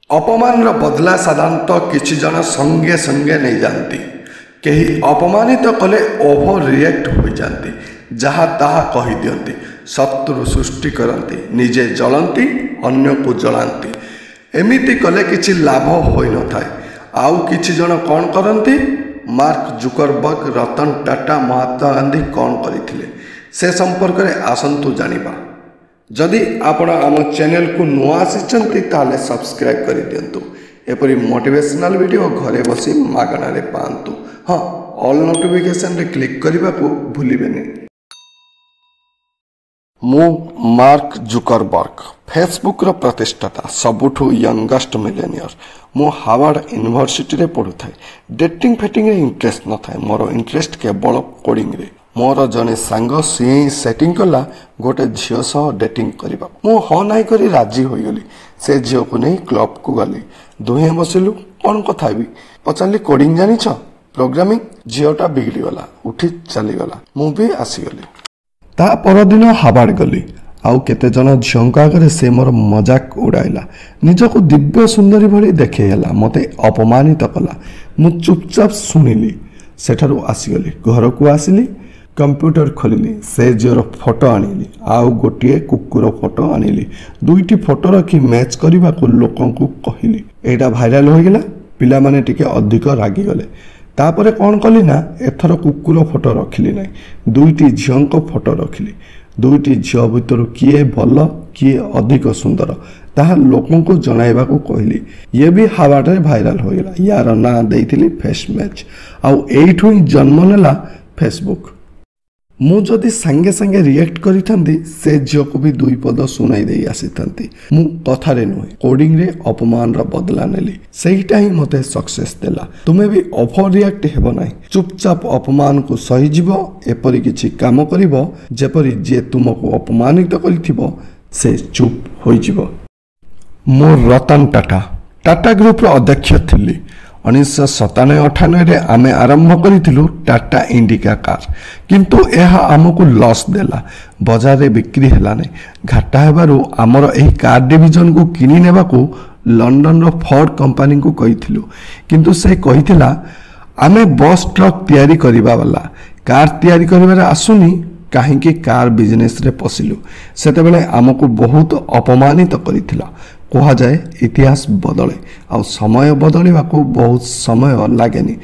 अपमान बदला साधारणतः किसी जन संगे संगे नहीं जाती। कहीं अपमानित कले ओभर रिएक्ट हो जाती, जहाँ ताहा कही दियंती, शत्रु सृष्टि करती, निजे जलती, अन्य को जलाती। एमिति कले किछि लाभ होई न थाए। आउ किछि जन कौन करती, मार्क जुकरबर्ग, रतन टाटा, महात्मा गांधी कौन करथिले से संपर्क में आसंतु जानिबा। जदि आपण आम चैनल को नुआ आसी ताले सब्सक्राइब कर दिंतु। एपरी मोटिवेशनल वीडियो घरे बसी मागणारे पांतु। हाँ, ऑल नोटिफिकेशन रे क्लिक करने को भूलिबेनी। मु मार्क जुकरबर्ग, फेसबुक रो प्रतिष्ठाता, सबुठु यंगेस्ट मिलेनियर। मु हार्वर्ड यूनिवर्सिटी रे पढ़ु थाए। डेटिंग फेटिंग रे इंटरेस्ट न थाए। मोर इंटरेस्ट केवल कोडिंग रे। मोर जने सांग सी सेटिंग कला गोटे झील सह डेटिंग करबा। मु हाँ नाई करी राजी होईगली। से झील को नहीं क्लब को गली। दुहे बसिलु, कौन कथा भी पचारि कोडिंग जानिछ, प्रोग्रामिंग। झीलटा बिगड़ी गला, उठी चली गला। मु भी आसीगली। ता परदिन हार्वर्ड गली। आउ केते जन झील आगे से मोर मजाक उड़ाइला। निजको दिव्य सुंदरी भली देखेला, मते अपमानित कला। मु चुपचाप शुणिली। सेठारु आसीगली। घर को आसिली, कंप्यूटर खोलिली, से झीर फोटो आनिली, आउ गोटे कुकुर फोटो आनिली। दुईटी फोटो रखी मैच करने को लोकों को कहली। एटा भाइराल हो गला। पिला माने टिके अधिक रागी गले। तापरे कौन कली ना, एथर कुकुर फोटो रखिली नहीं, दुईटी झील फोटो रखिली। दुईटी झील भितर किए भल किए अधिक सुंदर ताहा लोकों को जनाइबा को कहली। ये भी हार्वर्ड रे भाइराल हो गला। यार ना देइथिली फेस मैच। आउ एइठु ही जन्म नेला फेसबुक। मु जदि सांगे सांगे रिएक्ट करी से झील को भी दुई पद सुनाई दे आसी थांती। मु कथारे नुहे, कोडिंग रे अपमान रा बदला नेली। सेहिटा ही मते सक्सेस देला। तुमे भी ओभर रिएक्ट हेबो नाही। चुपचाप अपमान को सही जीवो। एपरि किछि काम करिवो जेपरि जे तुमको अपमानित करिथिबो से चुप होई जीवो। मु रतन टाटा, टाटा ग्रुप रो अध्यक्ष थिली। 1997-98 आमे आरंभ करिथिलु टाटा इंडिका कार, किंतु यह आमको लॉस देला। बाजार रे बिक्री हेलाने। घाटा हेबारु आमर एही कार डिविजन को किनी नेबा को लंडन रो फोर्ड कंपनी को कहिथिलु, किंतु से कहिथिला आमे बस ट्रक तयारी करिबा वाला, कार तयारी करिबारे आसुनी, काहेकि कार बिजनेस रे पसिलु। सेतेबेले आमको बहुत अपमानित करिथिला। कहा जाए इतिहास बदले, आ समय बदलवा को बहुत समय लगेनि।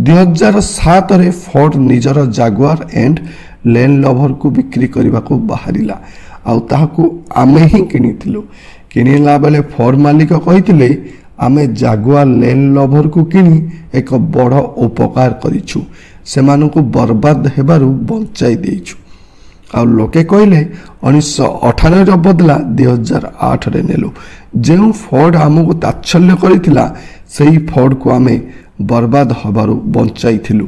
2007 रे फोर्ड निजर जागुआर एंड लैंड लवर को बिक्री करने को बाहरिला। आउ ताहाकु आमे ही किनिथिलु। किनिला बेले फोर्ड मालिक कहिथिले आमे जागुआर लैंड लवर को किनी एक बड़ उपकार करिछु, सेमानकु बर्बाद हेबारु बंचाई देइछु। आ लोके कहले 1998 बदला 2008 रे नेलु। जो फोर्ड आमको ताच्छल्य करिथिला सेही फोर्ड को आमे बर्बाद हबारु बंचाई थिलु।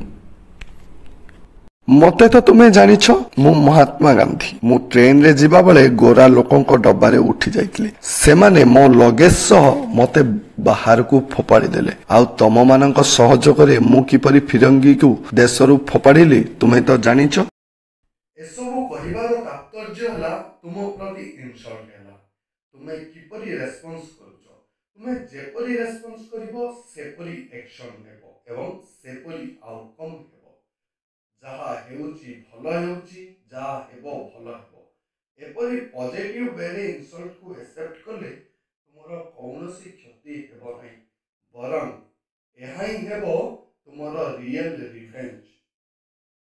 मते तो तुम्हें जानिछ, मु महात्मा गांधी। मु ट्रेन रे जिबा बेले गोरा लोकों को डब्बा रे उठी जाइथिले। सेमाने मो लगेज सह मते बाहर को फोपाड़ी देले। आउ तम मानक सहयोग रे मु किपरि फिरंगी को देशरु फोपाड़िली तुम्हें तो जानिछ। एसबु कहिबार तात्पर्य हला तुम प्रति इनसल्ट हला। तुमे किपरि रेस्पॉन्स करूछ, तुमे जेपरि रेस्पॉन्स करिवो सेपरि एक्शन नेबो एवं सेपरि आउटकम हेबो। जहा हेउची भलो हेउची, जहा हेबो भलो हेबो। एपरि पॉजिटिव वे रे इनसल्ट को एक्सेप्ट करले तुमरो कौनसी क्षति हेबो नाही, बरं एहा ही हेबो तुमरो रियल रिवेंज।